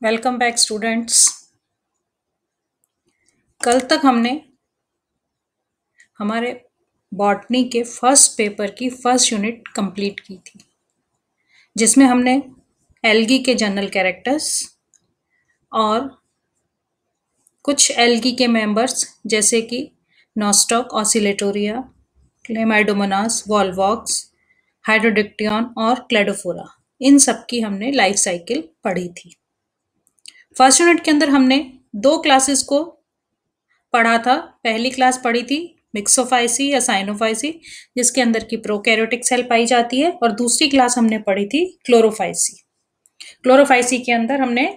Welcome back students. कल तक हमने हमारे बॉटनी के फर्स्ट पेपर की फर्स्ट यूनिट कंप्लीट की थी, जिसमें हमने एल्गी के जनरल कैरेक्टर्स और कुछ एल्गी के मेंबर्स जैसे कि नॉस्टॉक, ऑसिलेटोरिया, क्लेमाइडोमोनास, वॉल्वॉक्स, हाइड्रोडिक्टियन और क्लेडोफोरा, इन सब की हमने लाइफ साइकिल पढ़ी थी। फर्स्ट यूनिट के अंदर हमने दो क्लासेस को पढ़ा था। पहली क्लास पढ़ी थी मिक्सोफाइसी या साइनोफाइसी, जिसके अंदर की प्रोकैरियोटिक सेल पाई जाती है, और दूसरी क्लास हमने पढ़ी थी क्लोरोफाइसी। क्लोरोफाइसी के अंदर हमने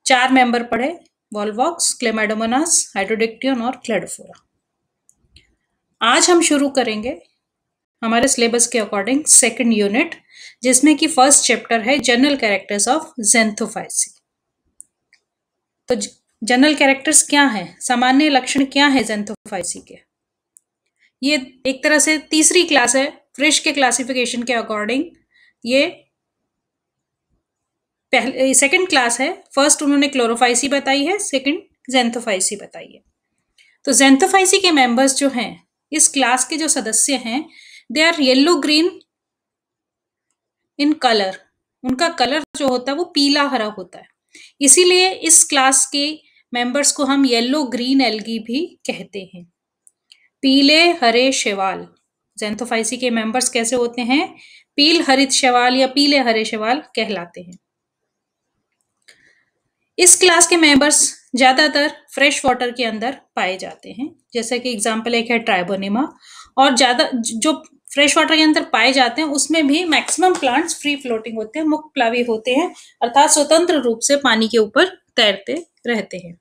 4 मेंबर पढ़े: वॉल्वॉक्स, क्लेमाइडोमोनास, हाइड्रोडिक्टियन और क्लेडोफोरा। आज हम शुरू करेंगे हमारे सिलेबस के अकॉर्डिंग सेकंड यूनिट, जिसमें कि फर्स्ट चैप्टर है जनरल कैरेक्टर्स ऑफ ज़ेंथोफाइसी। तो जनरल कैरेक्टर्स क्या हैं, सामान्य लक्षण क्या है ज़ेंथोफाइसी के? ये एक तरह से तीसरी क्लास है फ्रिश के क्लासिफिकेशन के अकॉर्डिंग। ये पहले सेकंड क्लास है। फर्स्ट उन्होंने क्लोरोफाइसी बताई है, सेकंड ज़ेंथोफाइसी बताई है। तो ज़ेंथोफाइसी के मेंबर्स जो हैं, इस क्लास के जो सदस्य हैं, they are yellow green in colour. उनका कलर जो होता है वो पीला हरा होता है, इसीलिए इस क्लास के मेंबर्स को हम येलो ग्रीन एल्गी भी कहते हैं। पीले हरे शैवाल, ज़ेंथोफाइसी के मेंबर्स कैसे होते हैं? पील हरित शैवाल या पीले हरे शैवाल कहलाते हैं। इस क्लास के मेंबर्स ज्यादातर फ्रेश वाटर के अंदर पाए जाते हैं, जैसे कि एग्जांपल एक है ट्राइबोनिमा। और ज्यादा जो फ्रेश वाटर के अंदर पाए जाते हैं उसमें भी मैक्सिमम प्लांट्स फ्री फ्लोटिंग होते हैं, मुक्त प्लावी होते हैं, अर्थात स्वतंत्र रूप से पानी के ऊपर तैरते रहते हैं।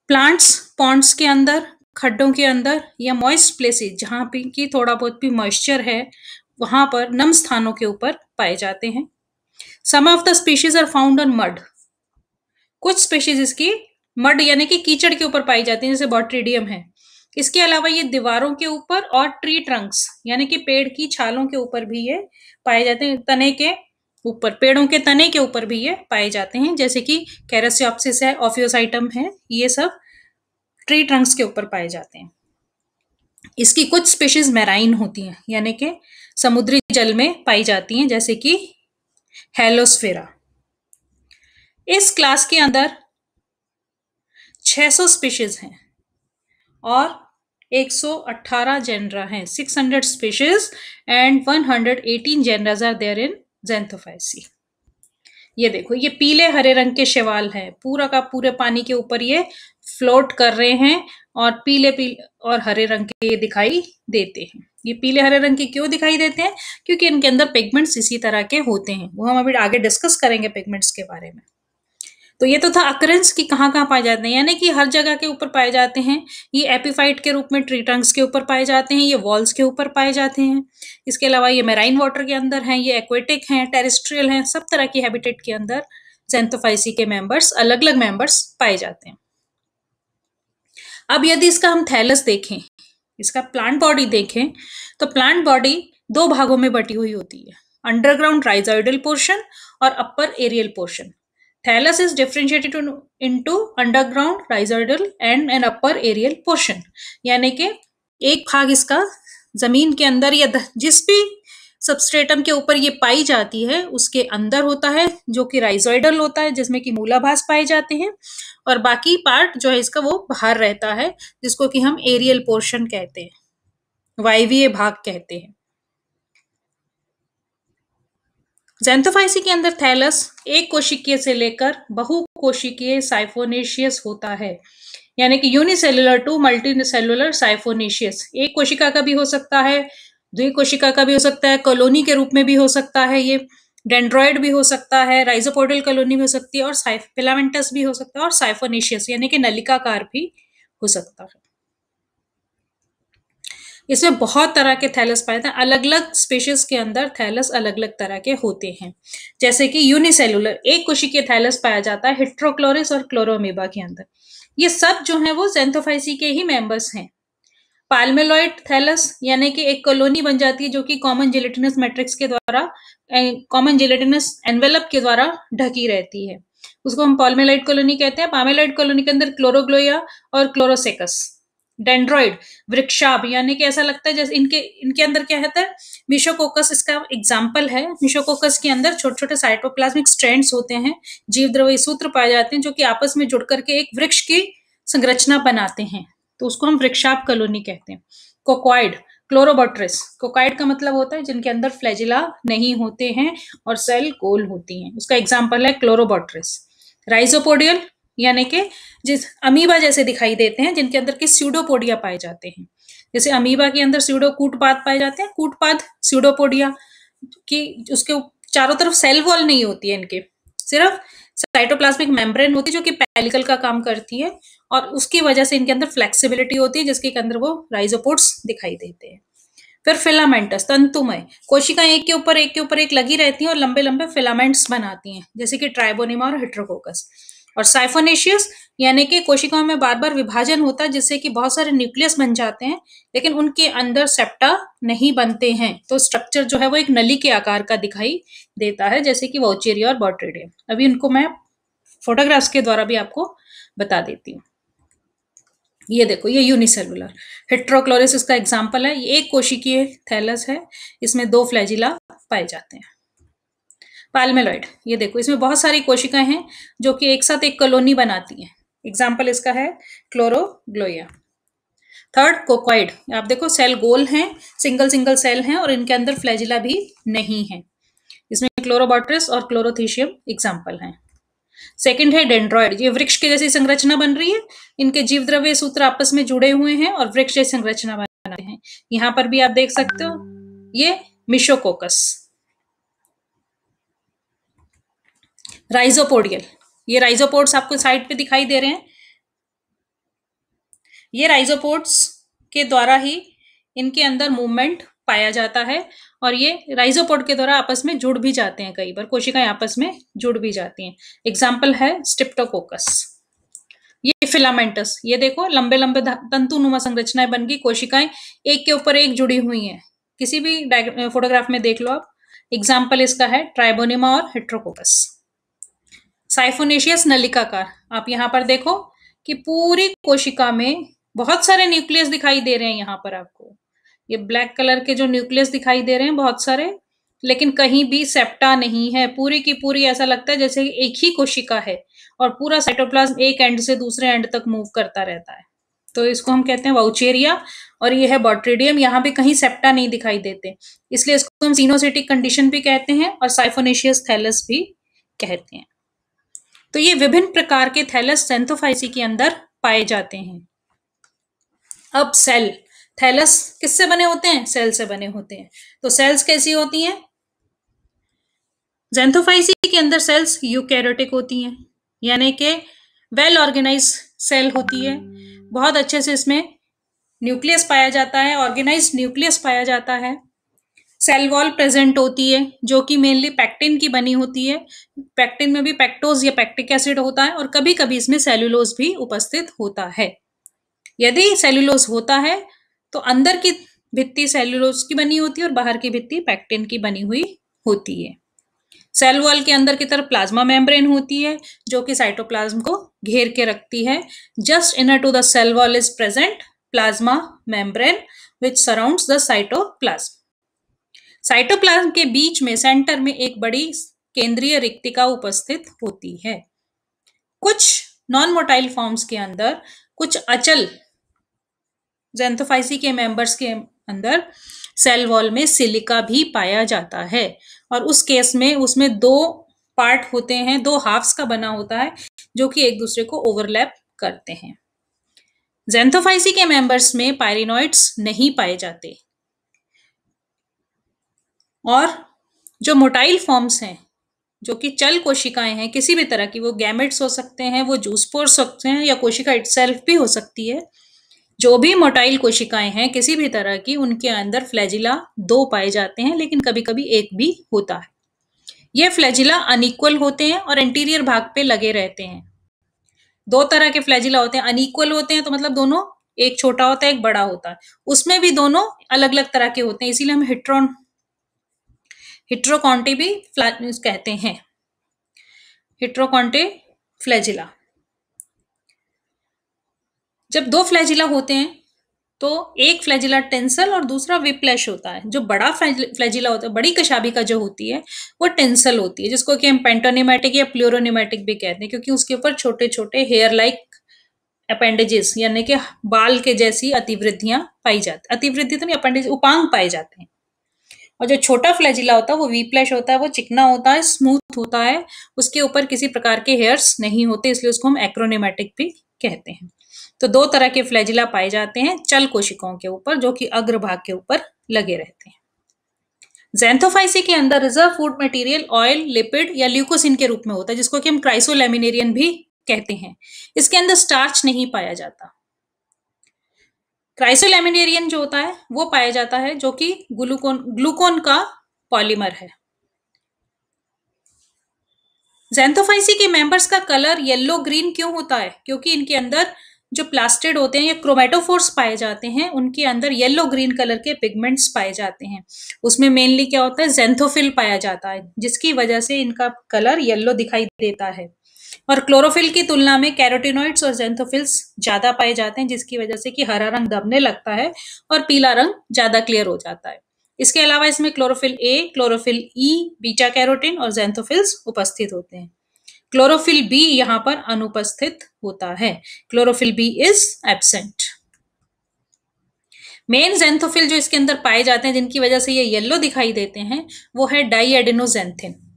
प्लांट्स पॉन्ड्स के अंदर, खड्डों के अंदर या मॉइस्ट प्लेसेस जहां पे की थोड़ा बहुत भी मॉइस्चर है, वहां पर नम स्थानों के ऊपर पाए जाते हैं। Some of the species are found on mud. कुछ स्पीशीज इसकी मड यानी कि कीचड़ के ऊपर पाई जाती है, जैसे बॉट्रिडियम है। इसके अलावा ये दीवारों के ऊपर और ट्री ट्रंक्स यानी कि पेड़ की छालों के ऊपर भी ये पाए जाते हैं। तने के ऊपर, पेड़ों के तने के ऊपर भी ये पाए जाते हैं, जैसे कि कैरसियोप्सिस है, ऑफियोसाइटम है, ये सब ट्री ट्रंक्स के ऊपर पाए जाते हैं। इसकी कुछ स्पीशीज मैराइन होती हैं, यानी कि समुद्री जल में पाई जाती हैं, जैसे कि हेलोस्फेरा। इस क्लास के अंदर 600 स्पीशीज हैं और 118 जेनरा हैं। 600 species and 118 generas are there in Xanthophyceae. ये देखो, ये पीले हरे रंग के शैवाल हैं, पूरा का पूरे पानी के ऊपर ये फ्लोट कर रहे हैं और पीले पीले और हरे रंग के ये दिखाई देते हैं। ये पीले हरे रंग के क्यों दिखाई देते हैं? क्योंकि इनके अंदर पिगमेंट्स इसी तरह के होते हैं, वो हम अभी आगे डिस्कस करेंगे पिगमेंट्स के बारे में। तो ये तो था अकरेंस की कहाँ कहाँ पाए जाते हैं, यानी कि हर जगह के ऊपर पाए जाते हैं। ये एपिफाइट के रूप में ट्री ट्रंक्स के ऊपर पाए जाते हैं, ये वॉल्स के ऊपर पाए जाते हैं। इसके अलावा ये मैराइन वाटर के अंदर हैं, ये एक्वेटिक हैं, टेरेस्ट्रियल हैं, सब तरह की हैबिटेट के अंदर ज़ेंथोफाइसी के मेंबर्स, अलग अलग मेंबर्स पाए जाते हैं। अब यदि इसका हम थैलस देखें, इसका प्लांट बॉडी देखें, तो प्लांट बॉडी 2 भागों में बटी हुई होती है: अंडरग्राउंड राइजोइडल पोर्शन और upper aerial portion. Thallus is differentiated into underground, rhizoidal and an upper aerial portion। यानी कि एक भाग इसका जमीन के अंदर या जिस भी सबस्ट्रेटम के ऊपर ये पाई जाती है उसके अंदर होता है, जो कि राइजोइडल होता है, जिसमें कि मूलाभास पाए जाते हैं, और बाकी पार्ट जो है इसका वो बाहर रहता है, जिसको कि हम एरियल पोर्शन कहते हैं, वायवीय भाग कहते हैं। ज़ेंथोफाइसी के अंदर थैलस एक कोशिकीय से लेकर बहुकोशिकीय साइफोनेशियस होता है, यानी कि यूनिसेलुलर टू मल्टीसेलुलर साइफोनेशियस। एक कोशिका का भी हो सकता है, द्विकोशिका का भी हो सकता है, कॉलोनी के रूप में भी हो सकता है, ये डेंड्रॉइड भी हो सकता है, राइजोपोडियल कॉलोनी भी हो सकती है, और फिलामेंटस भी हो सकता है, और साइफोनेशियस यानी कि नलिकाकार भी हो सकता है। इसमें बहुत तरह के थैलस पाए जाते हैं। अलग अलग स्पीशीज के अंदर थैलस अलग अलग तरह के होते हैं, जैसे कि यूनिसेलुलर एक कोशिकीय थैलस पाया जाता है हेट्रोक्लोरिस और क्लोरोमीबा के अंदर। ये सब जो है वो ज़ेंथोफाइसी के ही मेंबर्स हैं। पाल्मेलॉइड थैलस यानी कि एक कॉलोनी बन जाती है जो कि कॉमन जिलेटिनस मैट्रिक्स के द्वारा, कॉमन जिलेटिनस एनवेलप के द्वारा ढकी रहती है, उसको हम पाल्मेलॉइड कॉलोनी कहते हैं। पाल्मेलॉइड कॉलोनी के अंदर क्लोरोग्लोया और क्लोरोसेकस। डेंड्रॉइड वृक्षाभ यानी कि ऐसा लगता है जैसे इनके इनके अंदर क्या होता है, मिशोकोकस इसका एग्जाम्पल है। मिशोकोकस के अंदर छोटे छोटे साइटोप्लाज्मिक स्ट्रैंड्स होते हैं, जीव द्रव्य सूत्र पाए जाते हैं जो कि आपस में जुड़ करके एक वृक्ष की संरचना बनाते हैं, तो उसको हम वृक्षाभ कॉलोनी कहते हैं। कोकॉइड, क्लोरोबॉट्रिस, कोकॉइड का मतलब होता है जिनके अंदर फ्लैजिला नहीं होते हैं और सेल गोल होती हैं, उसका एग्जाम्पल है क्लोरोबॉट्रिस। राइजोपोडियल यानी कि जिस अमीबा जैसे दिखाई देते हैं जिनके अंदर के स्यूडोपोडिया पाए जाते हैं, जैसे अमीबा के अंदर स्यूडो कूटपाद पाए जाते हैं, कूटपाद स्यूडोपोडिया की उसके चारों तरफ सेल वॉल नहीं होती है, इनके सिर्फ साइटोप्लाज्मिक मेम्ब्रेन होती है जो कि पेलिकल का काम करती है और उसकी वजह से इनके अंदर फ्लेक्सिबिलिटी होती है जिसके अंदर वो राइजोपोड्स दिखाई देते हैं। फिर फिलामेंटस तंतुमय कोशिकाएं एक के ऊपर एक लगी रहती हैं और लंबे लंबे फिलामेंट्स बनाती हैं जैसे कि ट्राइबोनिमा और हेट्रोकोकस। और साइफोनेशियस यानी कि कोशिकाओं में बार बार विभाजन होता है जिससे कि बहुत सारे न्यूक्लियस बन जाते हैं लेकिन उनके अंदर सेप्टा नहीं बनते हैं, तो स्ट्रक्चर जो है वो एक नली के आकार का दिखाई देता है जैसे कि वॉचेरिया और बॉट्रिडियम। अभी उनको मैं फोटोग्राफ्स के द्वारा भी आपको बता देती हूँ। ये देखो, ये यूनिसेलुलर हेट्रोक्लोरिस का एग्जाम्पल है, ये एक कोशिकीय थैलस है, इसमें 2 फ्लैजिला पाए जाते हैं। पाल्मेलॉइड, ये देखो इसमें बहुत सारी कोशिकाएं हैं जो कि एक साथ एक कॉलोनी बनाती हैं, एग्जाम्पल इसका है क्लोरोग्लोया। थर्ड कोकॉइड, आप देखो सेल गोल हैं, सिंगल सिंगल सेल हैं और इनके अंदर फ्लैजिला भी नहीं है, इसमें क्लोरोबॉट्रिस और क्लोरोथीशियम एग्जाम्पल हैं। सेकंड है डेंड्रॉइड, ये वृक्ष की जैसी संरचना बन रही है, इनके जीव द्रव्य सूत्र आपस में जुड़े हुए हैं और वृक्ष जैसी संरचना बनाते हैं। यहां पर भी आप देख सकते हो ये मिशोकोकस। राइजोपोडियल, ये राइजोपोड्स आपको साइड पे दिखाई दे रहे हैं, ये राइजोपोड्स के द्वारा ही इनके अंदर मूवमेंट पाया जाता है और ये राइजोपोड के द्वारा आपस में जुड़ भी जाते हैं, कई बार कोशिकाएं आपस में जुड़ भी जाती हैं, एग्जाम्पल है स्ट्रिप्टोकोकस। ये फिलामेंटस, ये देखो लंबे लंबे तंतुनुमा संरचनाएं बन गई, कोशिकाएं एक के ऊपर एक जुड़ी हुई हैं, किसी भी फोटोग्राफ में देख लो आप, एग्जाम्पल इसका है ट्राइबोनिमा और हेट्रोकोकस। साइफोनेशियस नलिकाकार, आप यहाँ पर देखो कि पूरी कोशिका में बहुत सारे न्यूक्लियस दिखाई दे रहे हैं, यहाँ पर आपको ये ब्लैक कलर के जो न्यूक्लियस दिखाई दे रहे हैं बहुत सारे, लेकिन कहीं भी सेप्टा नहीं है, पूरी की पूरी ऐसा लगता है जैसे एक ही कोशिका है और पूरा साइटोप्लाज्म एक एंड से दूसरे एंड तक मूव करता रहता है, तो इसको हम कहते हैं वाउचेरिया। और ये है बॉट्रिडियम, यहाँ पे कहीं सेप्टा नहीं दिखाई देते, इसलिए इसको हम सिनोसिटिक कंडीशन भी कहते हैं और साइफोनेशियस थैलस भी कहते हैं। तो ये विभिन्न प्रकार के थैलस ज़ैंथोफाइसी के अंदर पाए जाते हैं। अब सेल, थैलस किससे बने होते हैं? सेल से बने होते हैं। तो सेल्स कैसी होती हैं? ज़ैंथोफाइसी के अंदर सेल्स यूकैरियोटिक होती हैं, यानी कि वेल ऑर्गेनाइज सेल होती है, बहुत अच्छे से इसमें न्यूक्लियस पाया जाता है, ऑर्गेनाइज न्यूक्लियस पाया जाता है, सेल वॉल प्रेजेंट होती है जो कि मेनली पैक्टिन की बनी होती है, पैक्टिन में भी पैक्टोज या पैक्टिक एसिड होता है और कभी कभी इसमें सेल्यूलोज भी उपस्थित होता है। यदि सेल्यूलोज होता है तो अंदर की भित्ति सेल्यूलोज की बनी होती है और बाहर की भित्ति पैक्टिन की बनी हुई होती है। सेल वॉल के अंदर की तरफ प्लाज्मा मेम्ब्रेन होती है जो कि साइटोप्लाज्म को घेर के रखती है। Just inner to the cell wall is present plasma membrane which surrounds the cytoplasm. Cytoplasm के बीच में सेंटर में एक बड़ी केंद्रीय रिक्तिका उपस्थित होती है। कुछ नॉन मोटाइल फॉर्म्स के अंदर, कुछ अचल ज़ैंथोफाइसी के मेंबर्स के अंदर सेल वॉल में सिलिका भी पाया जाता है और उस केस में उसमें 2 पार्ट होते हैं, 2 हाफ्स का बना होता है जो कि एक दूसरे को ओवरलैप करते हैं। ज़ैंथोफाइसी के मेंबर्स में पायरिनॉइड्स नहीं पाए जाते और जो मोटाइल फॉर्म्स हैं जो कि चल कोशिकाएं हैं किसी भी तरह की, वो गैमेट्स हो सकते हैं, वो जूस्पोर्स हो सकते हैं या कोशिका इटसेल्फ भी हो सकती है, जो भी मोटाइल कोशिकाएं हैं किसी भी तरह की, उनके अंदर फ्लैजिला 2 पाए जाते हैं लेकिन कभी कभी एक भी होता है। ये फ्लैजिला अनइक्वल होते हैं और एंटीरियर भाग पे लगे रहते हैं। 2 तरह के फ्लैजिला होते हैं, अनइक्वल होते हैं तो मतलब दोनों एक छोटा होता है एक बड़ा होता है, उसमें भी दोनों अलग अलग तरह के होते हैं, इसीलिए हम हिट्रोकॉन्टी भी कहते हैं, हिट्रोकॉन्टे फ्लैजिला। जब दो फ्लैजिला होते हैं तो एक फ्लैजिला टेंसल और दूसरा विप्लैश होता है। जो बड़ा फ्लैजिला होता है, बड़ी कशाभी का जो होती है वो टेंसल होती है, जिसको कि हम पेंटोनिमेटिक या प्लूरोनिमेटिक भी कहते हैं, क्योंकि उसके ऊपर छोटे छोटे हेयर लाइक अपेंडेजेस यानी कि बाल के जैसी अतिवृद्धियां पाई जाती, अतिवृद्धि तो नहीं, अपेंडेज उपांग पाए जाते हैं। और जो छोटा फ्लैजिला होता है वो वीप्लैश होता है, वो चिकना होता है, स्मूथ होता है, उसके ऊपर किसी प्रकार के हेयर्स नहीं होते, इसलिए उसको हम एक्रोनिमेटिक भी कहते हैं। तो दो तरह के फ्लैजिला पाए जाते हैं चल कोशिकाओं के ऊपर, जो कि अग्रभाग के ऊपर लगे रहते हैं। ज़ैंथोफाइसी के अंदर reserve food material oil, lipid या ल्यूकोसिन के रूप में होता है, जिसको कि हम क्राइसोलैमिनेरियन भी कहते हैं। इसके अंदर स्टार्च नहीं पाया जाता। क्राइसोलैमिनेरियन जो होता है वो पाया जाता है, जो कि ग्लूकोन का पॉलीमर है। ज़ैंथोफाइसी के मेंबर्स का कलर येलो ग्रीन क्यों होता है? क्योंकि इनके अंदर जो प्लास्टिड होते हैं या क्रोमेटोफोर्स पाए जाते हैं, उनके अंदर येलो ग्रीन कलर के पिगमेंट्स पाए जाते हैं। उसमें मेनली क्या होता है, ज़ैंथोफिल पाया जाता है, जिसकी वजह से इनका कलर येलो दिखाई देता है। और क्लोरोफिल की तुलना में कैरोटिनॉइड्स और ज़ैंथोफिल्स ज्यादा पाए जाते हैं, जिसकी वजह से कि हरा रंग दबने लगता है और पीला रंग ज्यादा क्लियर हो जाता है। इसके अलावा इसमें chlorophyll A, chlorophyll E, beta carotene और ज़ैंथोफिल्स उपस्थित होते हैं। क्लोरोफिल बी यहाँ पर अनुपस्थित होता है, chlorophyll B is absent. Main xanthophyll जो इसके अंदर पाए जाते हैं, जिनकी वजह से ये येलो दिखाई देते हैं, वो है डाईएडेनोज़ैंथिन।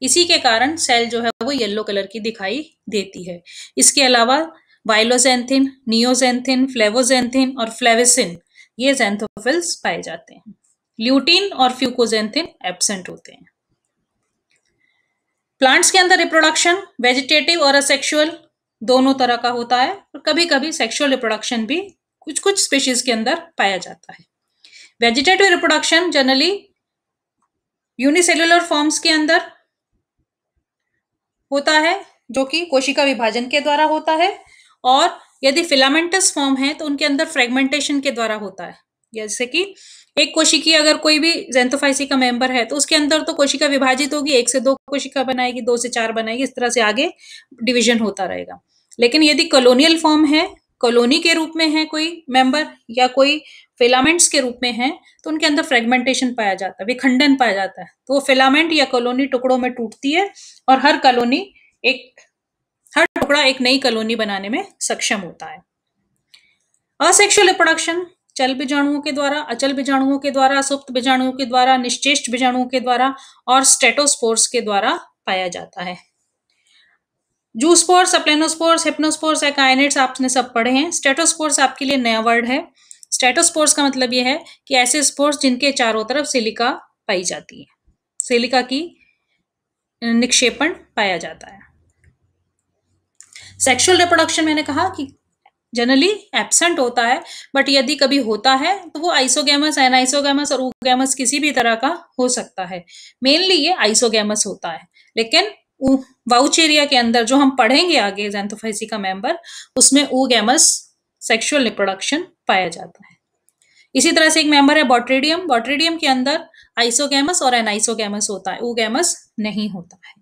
इसी के कारण सेल जो है वो येलो कलर की दिखाई देती है। इसके अलावा वाइलोजेंथिन, नियोजेंथिन, फ्लेवोजेंथिन और फ्लेविसिन, ये ज़ैंथोफिल्स पाए जाते हैं। ल्यूटीन और फ्यूकोजेंथिन एब्सेंट होते हैं। प्लांट्स के अंदर रिप्रोडक्शन वेजिटेटिव और असेक्सुअल दोनों तरह का होता है, और कभी कभी सेक्सुअल रिप्रोडक्शन भी कुछ कुछ स्पीशीज के अंदर पाया जाता है। Vegetative reproduction generally unicellular forms के अंदर होता है, जो कि कोशिका विभाजन के द्वारा होता है, और यदि फिलामेंटस फॉर्म है तो उनके अंदर फ्रेगमेंटेशन के द्वारा होता है। जैसे कि एक कोशिकी अगर कोई भी ज़ैंथोफाइसी का मेंबर है तो उसके अंदर तो कोशिका विभाजित होगी, 1 से 2 कोशिका बनाएगी, 2 से 4 बनाएगी, इस तरह से आगे डिवीजन होता रहेगा। लेकिन यदि कॉलोनियल फॉर्म है, कॉलोनी के रूप में है कोई मेंबर, या कोई फिलामेंट्स के रूप में है, तो उनके अंदर फ्रेगमेंटेशन पाया जाता है, विखंडन पाया जाता है। तो वो फिलामेंट या कॉलोनी टुकड़ों में टूटती है, और हर टुकड़ा एक नई कॉलोनी बनाने में सक्षम होता है। असेक्सुअल रिप्रोडक्शन चल बीजाणुओं के द्वारा, अचल बीजाणुओं के द्वारा, सुप्त बीजाणुओं के द्वारा, निश्चेष्ट बीजाणुओं के द्वारा और स्टेटोस्पोर्स के द्वारा पाया जाता है। जूस्पोर्स, सप्लेनोस्पोर्स, हिप्नोस्पोर्स, एकाइनेट्स आपने सब पढ़े हैं। स्टेटोस्पोर्स आपके लिए नया वर्ड है। स्टेटोस्पोर्स का मतलब यह है कि ऐसे स्पोर्स जिनके चारों तरफ सिलिका पाई जाती है, सिलिका की निक्षेपण पाया जाता है। सेक्सुअल रिप्रोडक्शन मैंने कहा कि जनरली एब्सेंट होता है, बट यदि कभी होता है तो वो आइसोगैमस, एनाइसोगैमस और ऊगैमस किसी भी तरह का हो सकता है। मेनली ये आइसोगैमस होता है, लेकिन वाउचेरिया के अंदर जो हम पढ़ेंगे आगे ज़ैंथोफाइसी का मेंबर, उसमें ऊगैमस सेक्सुअल रिप्रोडक्शन पाया जाता है। इसी तरह से एक मेंबर है बॉट्रिडियम, बॉट्रिडियम के अंदर आइसोगैमस और एनाइसोगैमस होता है, ऊगैमस नहीं होता है।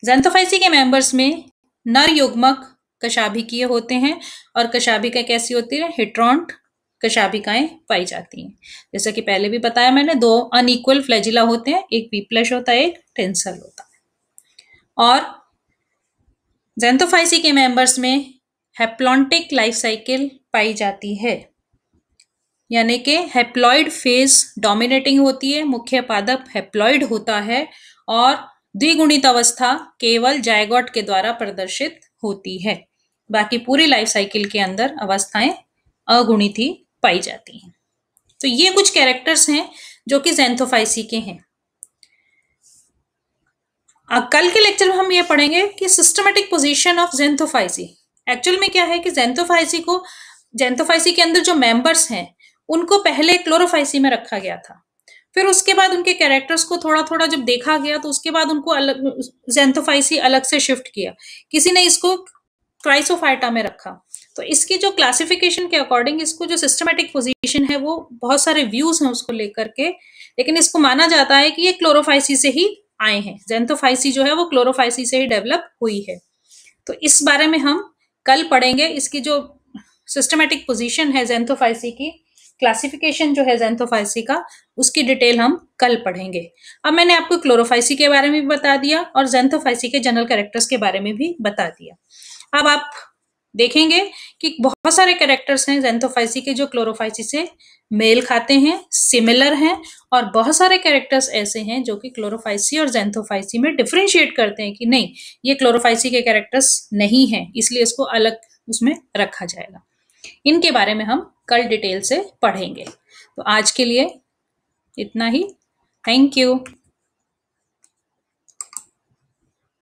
ज़ैंथोफाइसी के मेंबर्स में नर युग्मक कशाभिकीय होते हैं, और कशाभिकाएं कैसी होती है, हिट्रॉन्ट कशाभिकाएं पाई जाती हैं। जैसा कि पहले भी बताया मैंने, 2 अनइक्वल फ्लैजिला होते हैं, एक वीप्लश होता है, एक टेंसल होता है। और ज़ैंथोफाइसी के मेंबर्स में हैप्लॉन्टिक लाइफ साइकिल पाई जाती है, यानी कि हैप्लॉइड फेज डोमिनेटिंग होती है, मुख्य पादप हैप्लॉइड होता है, और द्विगुणित अवस्था केवल जायगोट के द्वारा प्रदर्शित होती है। बाकी पूरी लाइफ साइकिल के अंदर अवस्थाएं अगुणित ही पाई जाती हैं। तो ये कुछ कैरेक्टर्स हैं जो कि ज़ैंथोफाइसी के हैं। कल के लेक्चर में हम ये पढ़ेंगे कि सिस्टमेटिक पोजीशन ऑफ ज़ैंथोफाइसी। एक्चुअल में क्या है कि ज़ैंथोफाइसी के अंदर जो मेंबर्स हैं उनको पहले क्लोरोफाइसी में रखा गया था, फिर उसके बाद उनके कैरेक्टर्स को थोड़ा थोड़ा जब देखा गया तो उसके बाद उनको अलग ज़ैंथोफाइसी अलग से शिफ्ट किया। किसी ने इसको क्राइसोफाइटा में रखा, तो इसकी जो क्लासिफिकेशन के अकॉर्डिंग इसको जो सिस्टमेटिक पोजीशन है वो बहुत सारे व्यूज हैं उसको लेकर के, लेकिन इसको माना जाता है कि ये क्लोरोफाइसी से ही आए हैं। ज़ैंथोफाइसी जो है वो क्लोरोफाइसी से ही डेवलप हुई है। तो इस बारे में हम कल पढ़ेंगे। इसकी जो सिस्टमेटिक पोजीशन है ज़ैंथोफाइसी की, क्लासिफिकेशन जो है ज़ैंथोफाइसी का, उसकी डिटेल हम कल पढ़ेंगे। अब मैंने आपको क्लोरोफाइसी के बारे में भी बता दिया और ज़ैंथोफाइसी के जनरल कैरेक्टर्स के बारे में भी बता दिया। अब आप देखेंगे कि बहुत सारे कैरेक्टर्स हैं ज़ैंथोफाइसी के जो क्लोरोफाइसी से मेल खाते हैं, सिमिलर हैं, और बहुत सारे कैरेक्टर्स ऐसे हैं जो कि क्लोरोफाइसी और ज़ैंथोफाइसी में डिफरेंशिएट करते हैं कि नहीं, ये क्लोरोफाइसी के कैरेक्टर्स नहीं हैं, इसलिए इसको अलग उसमें रखा जाएगा। इनके बारे में हम कल डिटेल से पढ़ेंगे। तो आज के लिए इतना ही। Thank you.